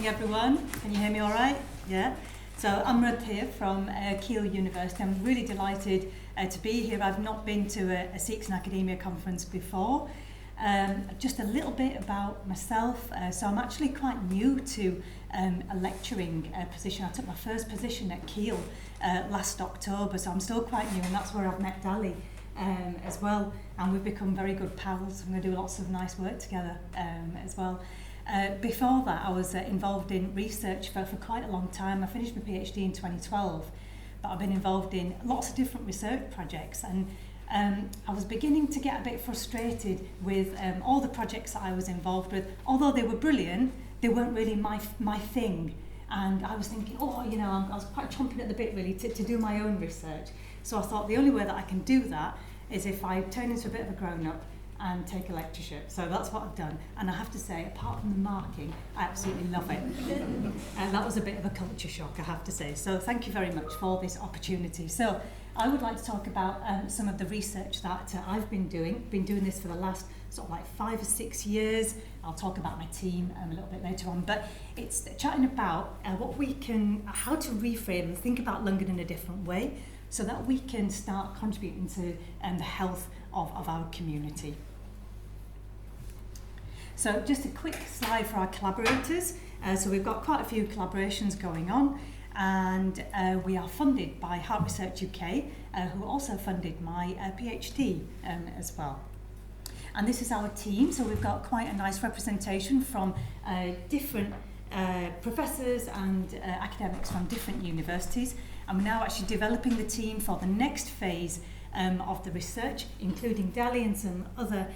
morning, everyone. Can you hear me all right? Yeah. So Amrit here from Keele University. I'm really delighted to be here. I've not been to a SikhsInAcademia conference before. Just a little bit about myself. So I'm actually quite new to a lecturing position. I took my first position at Keele last October, so I'm still quite new, and that's where I've met Dali as well. And we've become very good pals. We're going to do lots of nice work together as well. Before that, I was involved in research for quite a long time. I finished my PhD in 2012, but I've been involved in lots of different research projects, and I was beginning to get a bit frustrated with all the projects that I was involved with. Although they were brilliant, they weren't really my thing. And I was thinking, I was quite chomping at the bit really to do my own research. So I thought the only way that I can do that is if I turn into a bit of a grown-up and take a lectureship. So that's what I've done. And I have to say, apart from the marking, I absolutely love it. And that was a bit of a culture shock, I have to say. So thank you very much for this opportunity. So I would like to talk about some of the research that I've been doing this for the last sort of like 5 or 6 years. I'll talk about my team a little bit later on, but it's chatting about how to reframe and think about langar in a different way so that we can start contributing to the health of our community. So just a quick slide for our collaborators. So we've got quite a few collaborations going on, and we are funded by Heart Research UK, who also funded my PhD as well. And this is our team, so we've got quite a nice representation from different professors and academics from different universities. And we're now actually developing the team for the next phase of the research, including Dali and some other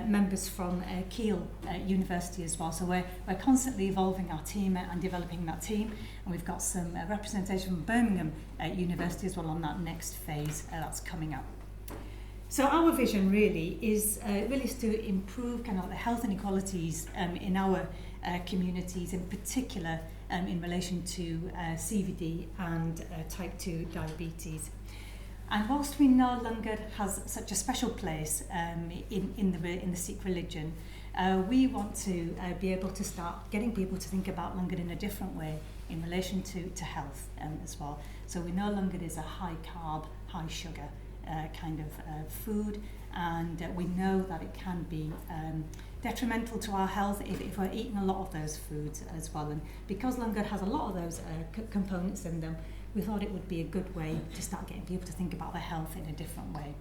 members from Keele University as well. So we're constantly evolving our team and developing that team, and we've got some representation from Birmingham University as well on that next phase that's coming up. So our vision really is to improve kind of the health inequalities in our communities, in particular in relation to CVD and type 2 diabetes. And whilst we know langar has such a special place in the Sikh religion, we want to be able to start getting people to think about langar in a different way in relation to health as well. So we know langar is a high carb, high sugar kind of food, and we know that it can be detrimental to our health if we're eating a lot of those foods as well. And because langar has a lot of those components in them, we thought it would be a good way to start getting people to think about their health in a different way.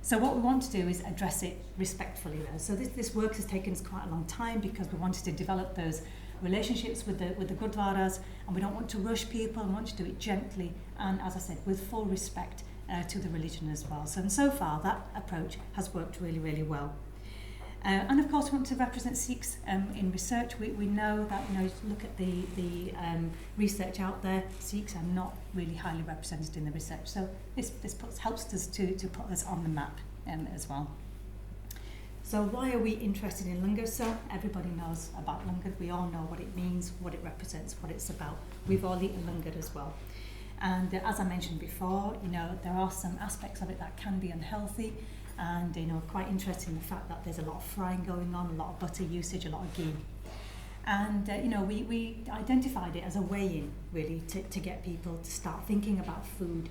So what we want to do is address it respectfully though. So this work has taken us quite a long time because we wanted to develop those relationships with the Gurdwaras, and we don't want to rush people, we want to do it gently and, as I said, with full respect to the religion as well. So far that approach has worked really, really well. And of course we want to represent Sikhs in research. We know that, look at the research out there, Sikhs are not really highly represented in the research. So this helps us to put us on the map as well. So why are we interested in langar? So everybody knows about langar. We all know what it means, what it represents, what it's about. We've all eaten langar as well. And as I mentioned before, there are some aspects of it that can be unhealthy. And quite interesting the fact that there's a lot of frying going on, a lot of butter usage, a lot of ghee. And we identified it as a way in really to get people to start thinking about food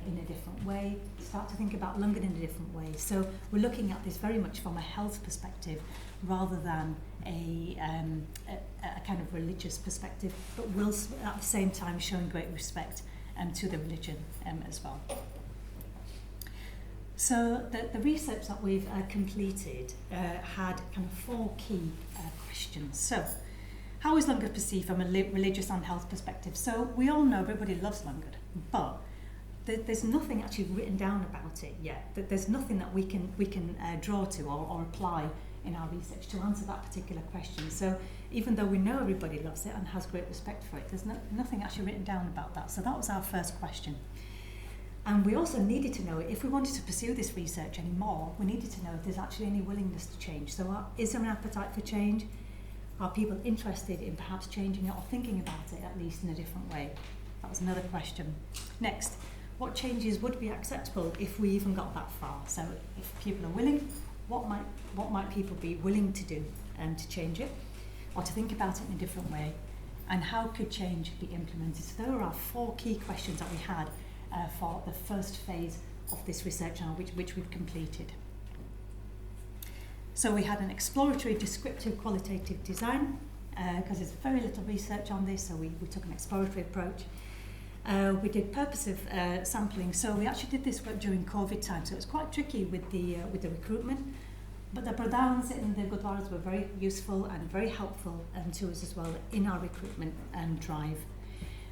in a different way, start to think about langar in a different way. So we're looking at this very much from a health perspective rather than a kind of religious perspective, but will at the same time showing great respect to the religion as well. So the research that we've completed had kind of 4 key questions. So how is langar perceived from a religious and health perspective? So we all know everybody loves langar, but there's nothing actually written down about it yet. There's nothing that we can draw to or apply in our research to answer that particular question. So even though we know everybody loves it and has great respect for it, there's nothing actually written down about that. So that was our first question. And we also needed to know, if we wanted to pursue this research anymore, we needed to know if there's actually any willingness to change. So is there an appetite for change? Are people interested in perhaps changing it or thinking about it at least in a different way? That was another question. Next, what changes would be acceptable if we even got that far? So if people are willing, what might people be willing to do to change it or to think about it in a different way? and how could change be implemented. So there are 4 key questions that we had for the first phase of this research now, which we've completed. So we had an exploratory, descriptive, qualitative design, because there's very little research on this, so we took an exploratory approach. We did purposive sampling, so we actually did this work during COVID time, so it was quite tricky with the recruitment. But the pradhans in the gurdwaras were very useful and very helpful to us as well in our recruitment drive.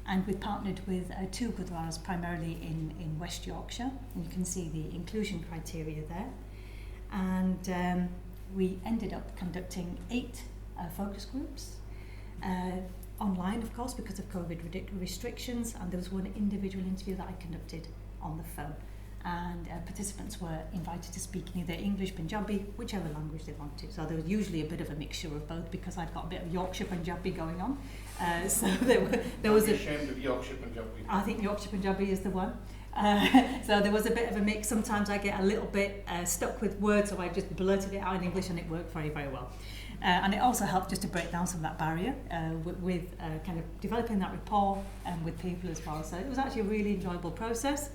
And we partnered with 2 gurdwaras primarily in West Yorkshire, and you can see the inclusion criteria there. And we ended up conducting 8 focus groups, online of course because of COVID restrictions, and there was 1 individual interview that I conducted on the phone. And participants were invited to speak in either English, Punjabi, whichever language they wanted. So there was usually a bit of a mixture of both because I've got a bit of Yorkshire Punjabi going on. So there was a... ashamed of Yorkshire Punjabi. I think Yorkshire Punjabi is the one. So there was a bit of a mix. Sometimes I get a little bit stuck with words, so I just blurted it out in English and it worked very, very well. And it also helped just to break down some of that barrier with kind of developing that rapport with people as well. So it was actually a really enjoyable process.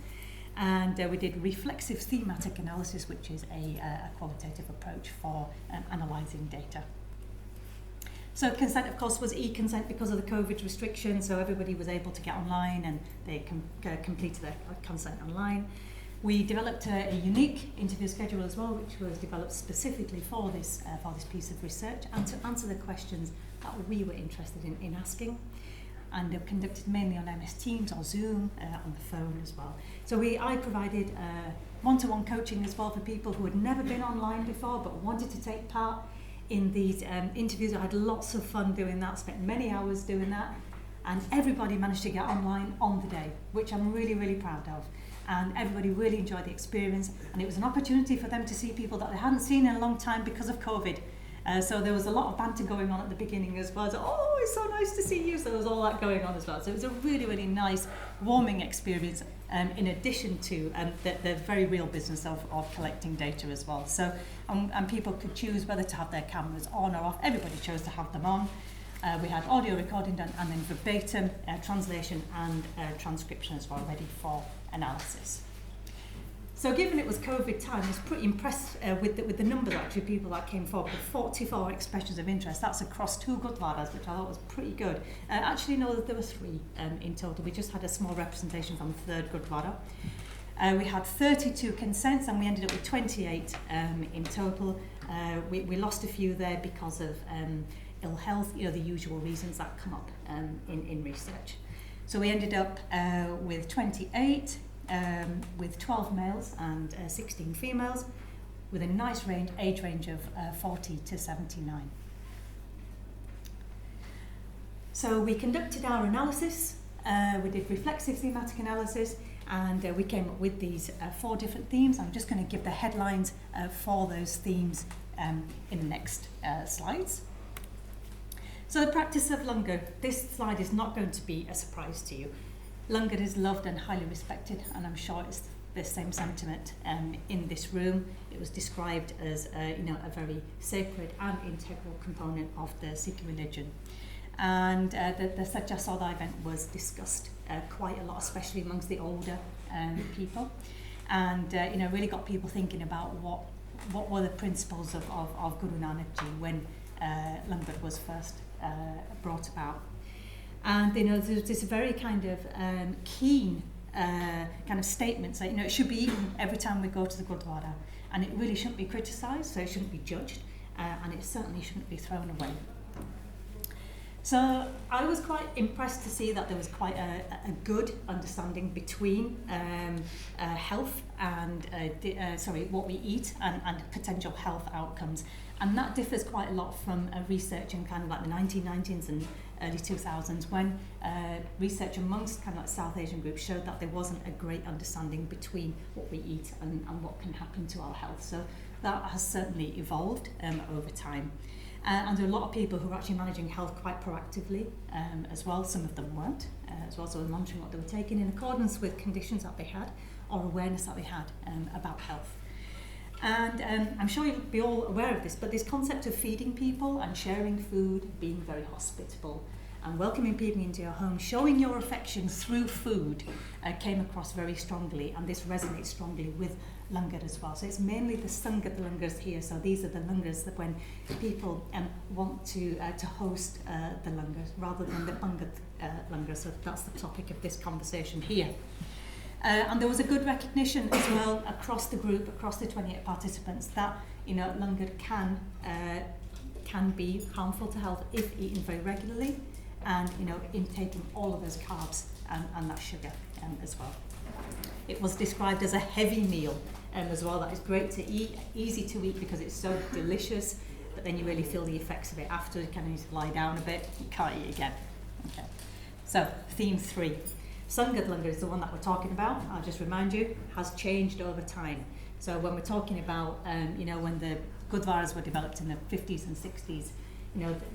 And we did reflexive thematic analysis, which is a qualitative approach for analysing data. So consent, of course, was e-consent because of the COVID restrictions, so everybody was able to get online and they completed their consent online. We developed a unique interview schedule as well, which was developed specifically for this piece of research and to answer the questions that we were interested in asking. And they're conducted mainly on MS Teams or Zoom, on the phone as well. So I provided one-to-one coaching as well for people who had never been online before but wanted to take part in these interviews. I had lots of fun doing that, spent many hours doing that, and everybody managed to get online on the day, which I'm really, really proud of. And everybody really enjoyed the experience, and it was an opportunity for them to see people that they hadn't seen in a long time because of COVID. So there was a lot of banter going on at the beginning as well. So, oh, it's so nice to see you. So there was all that going on as well. So it was a really, really nice, warming experience, in addition to the very real business of collecting data as well. So, and people could choose whether to have their cameras on or off. Everybody chose to have them on. We had audio recording done and then verbatim translation and transcription as well, ready for analysis. So given it was COVID time, I was pretty impressed with the number of actually people that came forward. 44 expressions of interest. That's across 2 gurdwaras, which I thought was pretty good. Actually, no, there were 3 in total. We just had a small representation from the 3rd gurdwara. We had 32 consents and we ended up with 28 in total. We lost a few there because of ill health, the usual reasons that come up in research. So we ended up with 28. With 12 males and 16 females, with a nice age range of 40 to 79. So we conducted our analysis, we did reflexive thematic analysis, and we came up with these 4 different themes. I'm just going to give the headlines for those themes in the next slides. So the practice of langar. This slide is not going to be a surprise to you. Langar is loved and highly respected, and I'm sure it's the same sentiment in this room. It was described as a very sacred and integral component of the Sikh religion. And the Sajja Sauda event was discussed quite a lot, especially amongst the older people, and really got people thinking about what were the principles of Guru Nanak Ji when langar was first brought about. And there's this very kind of keen kind of statement saying, it should be eaten every time we go to the Gurdwara, and it really shouldn't be criticised, so it shouldn't be judged, and it certainly shouldn't be thrown away. So I was quite impressed to see that there was quite a good understanding between health and what we eat and potential health outcomes, and that differs quite a lot from research in kind of like the 1990s and early 2000s, when research amongst kind of like South Asian groups showed that there wasn't a great understanding between what we eat and what can happen to our health. So that has certainly evolved over time. And there are a lot of people who are actually managing health quite proactively as well. Some of them weren't as well, so monitoring what they were taking in accordance with conditions that they had or awareness that they had about health. And I'm sure you'll be all aware of this, but this concept of feeding people and sharing food, being very hospitable, and welcoming people into your home, showing your affection through food came across very strongly, and this resonates strongly with langar as well. So it's mainly the Sangat langars here. So these are the langars that when people want to host the langars rather than the Pangat langar. So that's the topic of this conversation here. And there was a good recognition as well across the group, across the 28 participants, that langar can be harmful to health if eaten very regularly, and intaking all of those carbs and that sugar as well. It was described as a heavy meal as well. That is great to eat, easy to eat because it's so delicious, but then you really feel the effects of it after. You kind of need to lie down a bit, you can't eat again. Okay. So theme 3. Sangat langar is the one that we're talking about. I'll just remind you, has changed over time. So when we're talking about, when the Gurdwaras were developed in the 50s and 60s,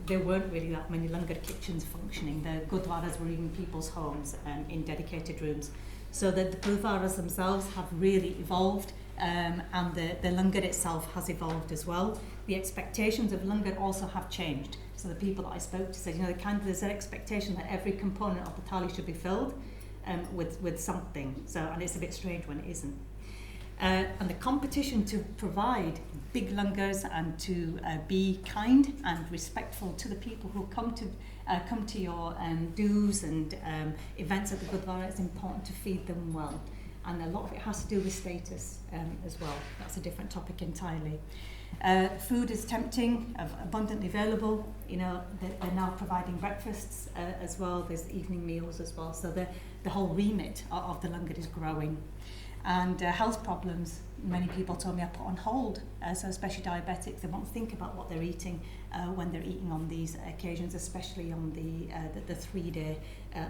there weren't really that many langar kitchens functioning. The Gurdwaras were in people's homes in dedicated rooms. So the Gurdwaras themselves have really evolved, and the langar itself has evolved as well. The expectations of langar also have changed. So the people that I spoke to said, there's an expectation that every component of the thali should be filled with something. So, and it's a bit strange when it isn't. And the competition to provide big langars and to be kind and respectful to the people who come to your do's and events at the Gurdwara, it's important to feed them well. And a lot of it has to do with status as well. That's a different topic entirely. Food is tempting, abundantly available. They're now providing breakfasts as well. There's evening meals as well. So the whole remit of the langar is growing. And health problems, many people told me are put on hold. So especially diabetics, they won't think about what they're eating when they're eating on these occasions, especially on the 3-day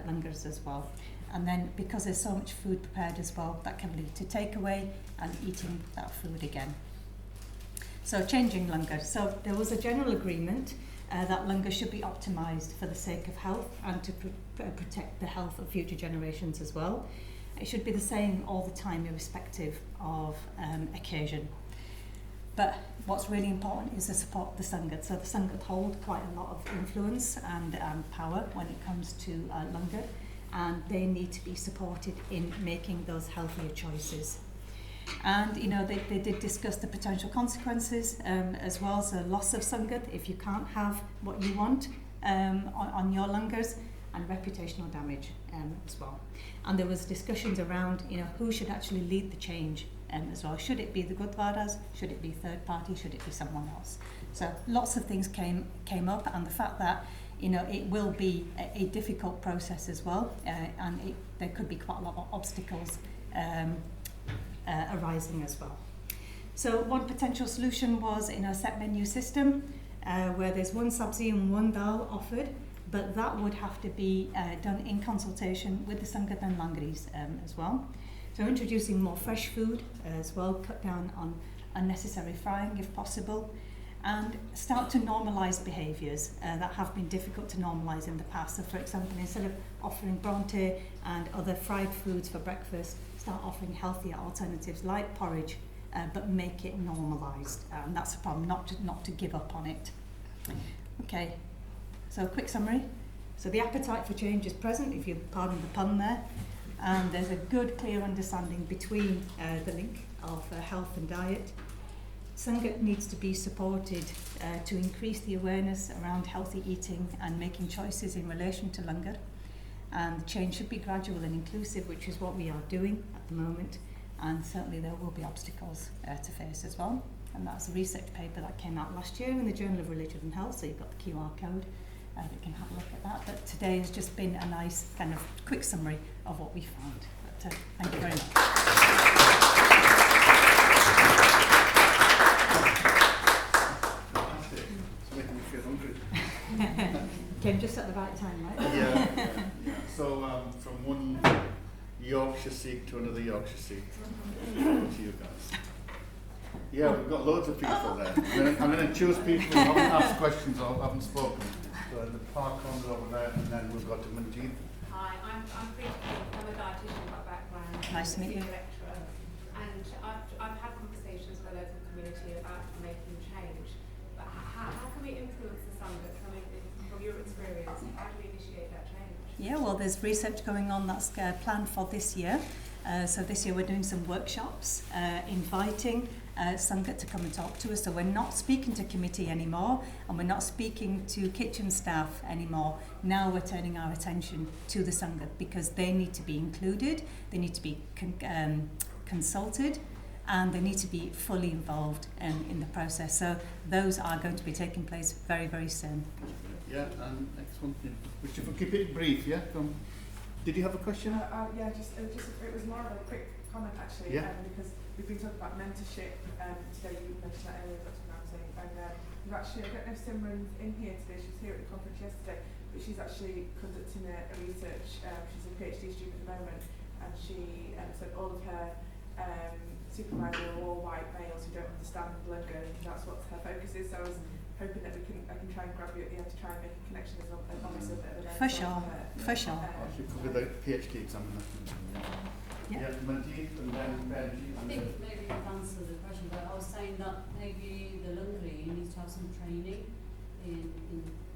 langars as well. And then because there's so much food prepared as well, that can lead to takeaway and eating that food again. So changing langar. So there was a general agreement that langar should be optimised for the sake of health and to protect the health of future generations as well. It should be the same all the time, irrespective of occasion. But what's really important is the support of the Sangat. So the Sangat hold quite a lot of influence and power when it comes to langar, and they need to be supported in making those healthier choices. And they did discuss the potential consequences as well. So loss of Sangat if you can't have what you want on your langars, and reputational damage as well. And there was discussions around who should actually lead the change as well. Should it be the Gurdwaras? Should it be third party? Should it be someone else? So lots of things came up, and the fact that it will be a difficult process as well, and there could be quite a lot of obstacles arising as well. So one potential solution was a set menu system where there's one sabzi and one dal offered, but that would have to be done in consultation with the Sangat and Langaris as well. So introducing more fresh food as well, cut down on unnecessary frying if possible, and start to normalise behaviours that have been difficult to normalise in the past. So for example, instead of offering bronte and other fried foods for breakfast, start offering healthier alternatives like porridge, but make it normalised. And that's the problem, not to give up on it. Okay, so a quick summary. So the appetite for change is present, if you pardon the pun there, and there's a good, clear understanding between the link of health and diet. Sangat needs to be supported to increase the awareness around healthy eating and making choices in relation to langar. And the change should be gradual and inclusive, which is what we are doing at the moment. And certainly there will be obstacles to face as well. And that's a research paper that came out last year in the Journal of Religion and Health, so you've got the QR code. We can have a look at that. But today has just been a nice kind of quick summary of what we found. But thank you very much. It's making me feel hungry. Came just at the right time, right? Yeah. So from one Yorkshire Sikh to another Yorkshire Sikh, to you guys. Yeah, we've got loads of people there. I'm going to choose people who haven't asked questions or haven't spoken. So in the far corner over there, and then we've got to Manjeet. Hi, I'm Keele. I'm a dietitian by background. Nice to meet you. Lecturer, and I've had conversations with the local community about making change. But how can we influence the Sangat? I mean, from your experience, how do we initiate Yeah, well, there's research going on that's planned for this year. So this year we're doing some workshops, inviting Sangha to come and talk to us. So we're not speaking to committee anymore, and we're not speaking to kitchen staff anymore. Now we're turning our attention to the Sangha, because they need to be included, they need to be consulted, and they need to be fully involved in the process. So those are going to be taking place very, very soon. Yeah, and next one, which if we keep it brief, yeah? Did you have a question? Yeah, it was more of a quick comment actually, Yeah. Because we've been talking about mentorship today. You mentioned that earlier, Dr. Ramsey, and we've actually, I don't know if Simran's in here today. She was here at the conference yesterday, but she's actually conducting a research. She's a PhD student at the moment, and she said all of her supervisors are all white males who don't understand langar, and that's what her focus is. So I was hoping that I can try and grab you at the end to try and make a connection as well. Obviously, a bit of an For sure, for sure. Actually, cover the PhD examiner. Yeah. Manjeet and then Benji. I think maybe you've answered the question, but I was saying that maybe the Lungri needs to have some training in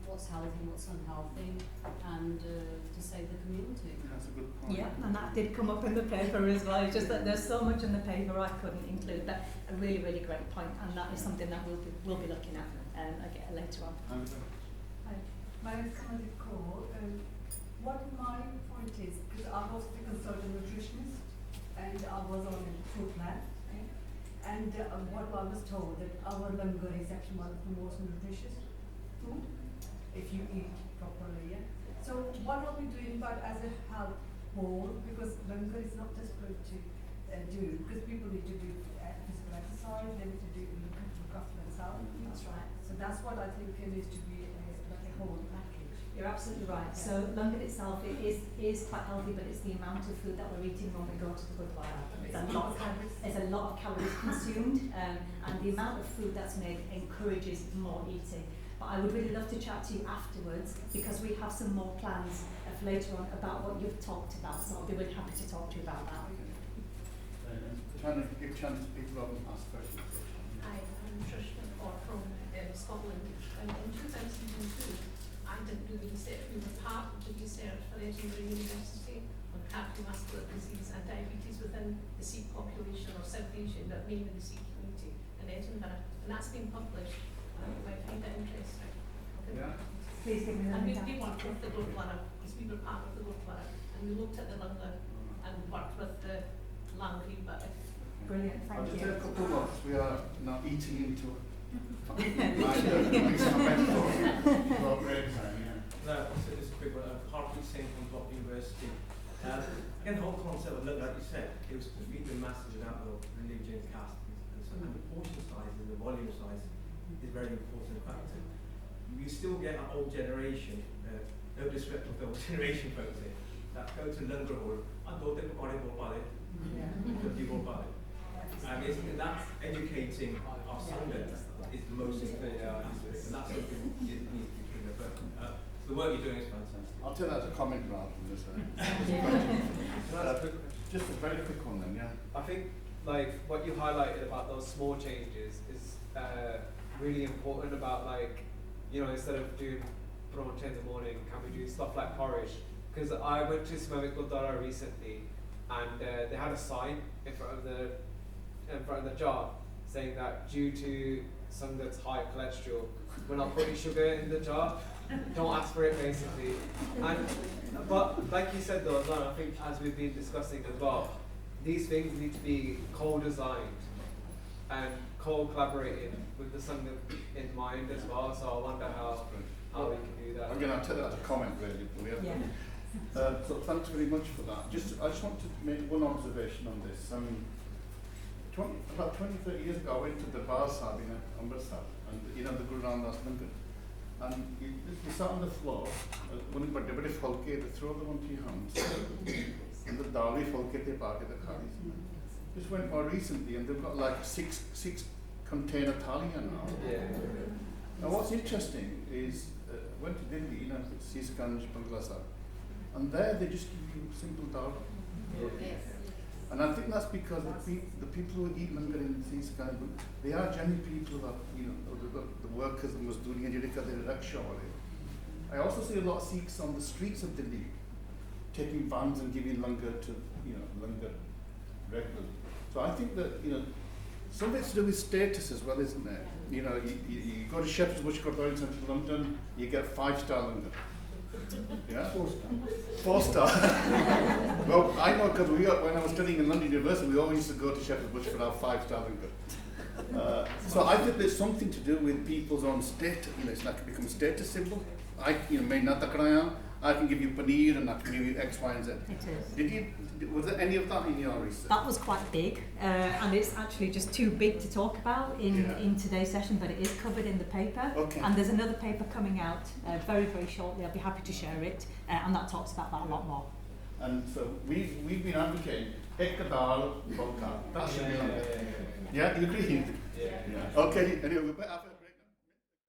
what's healthy, what's unhealthy, and to save the community. That's a good point. Yeah, and that did come up in the paper as well. It's just that there's so much in the paper I couldn't include. That a really, really great point, and that is something that we'll be looking at again later on. Hi, my name is Amrit Kaur. What my point is, because I was a consultant nutritionist and I was on a food plan, and what I was told that our langar is actually one of the most nutritious food if you eat properly. Yeah? So what are we doing but as a health whole, because langar is not just going to do, because people need to do physical exercise, they need to do look after themselves. That's right. So that's what I think it needs to be like a whole package. You're absolutely right. So langar itself is quite healthy, but it's the amount of food that we're eating when we go to the Gurdwara. There's a lot of calories consumed, and the amount of food that's made encourages more eating. But I would really love to chat to you afterwards, because we have some more plans later on about what you've talked about. So I'll be really happy to talk to you about that. Trying to give chance to people to ask questions. Hi, I'm Trishna Kaur from Scotland. In 2002, I did do research. We were part of the research for Edinburgh University on cardiovascular disease and diabetes within the Sikh population of South Asia, but mainly the Sikh community in Edinburgh. And that's been published. You might find it interesting. Yeah. Please give me And the we worked with the Gurdwara, because we were part of the Gurdwara, and we looked at the langar and worked with the Langri, but Brilliant, I'll thank just you. take a couple more, because we are now eating into well, break time, yeah. No, so just a quick one. Harpreet Singh from Block University. Again, the whole concept of langar, like you said, it was to feed the masses without the religion, caste, and so the portion size and the volume size is very important factor. You still get an old generation, no disrespect to the old generation folks here, that go to langar hall, I thought they were about it, because you were about it. And that's educating our students is the most important, and that's something that needs to be clear. But the work you're doing is fantastic. I'll tell that as a comment rather than this. Just a very quick one then, yeah. I think like what you highlighted about those small changes is really important. About like, you know, instead of doing prawn in the morning, can we do stuff like porridge? Because I went to Amrit Kaur Daffu-O'Reilly recently, and they had a sign in front of the jar saying that due to Sanghat's high cholesterol, we're not putting sugar in the jar. Don't ask for it, basically. But like you said though, I think as we've been discussing as well, these things need to be co-designed and co-collaborated with the Sanghat in mind as well. So I wonder how we can do that. Again, I'll tell that as a comment really. Yeah. So thanks very much for that. I just want to make one observation on this. About 20-30 years ago, I went to the Bar Sahib in Amritsar, and you know the Guru Ramdas Langar. And you sat on the floor, when you bade fulke, they throw them onto your hands, and the dali fulke te paake the khali. Just went more recently, and they've got like six container thaliyan now. Yeah. Now what's interesting is, went to Delhi, you know, Sisganj, Bangla, and there they just give you simple dal. Yes. And I think that's because the people who eat langar in these kind of, they are genuine people that, you know, the workers and Mazdooriyan, I also see a lot of Sikhs on the streets of Delhi taking vans and giving langar to, langar regularly. So I think that, some of it's to do with status as well, isn't it? You go to Shepherd's Bush Gurdwara in central London, you get 5-star langar. Yeah? 4-star. Well, I know because when I was studying in London University, we always used to go to Shepherd's Bush for our 5-star langar. So I think there's something to do with people's own status. It's like it becomes a status symbol. I can give you paneer and I can give you X, Y, and Z. It is. Was there any of that in your research? That was quite big, and it's actually just too big to talk about in today's session, but it is covered in the paper. Okay. And there's another paper coming out very, very shortly. I'll be happy to share it, and that talks about that a lot more. And so we've been advocating Ekadal Volta. That should be on there. Yeah, you agree? Yeah. Okay, anyway, we better have a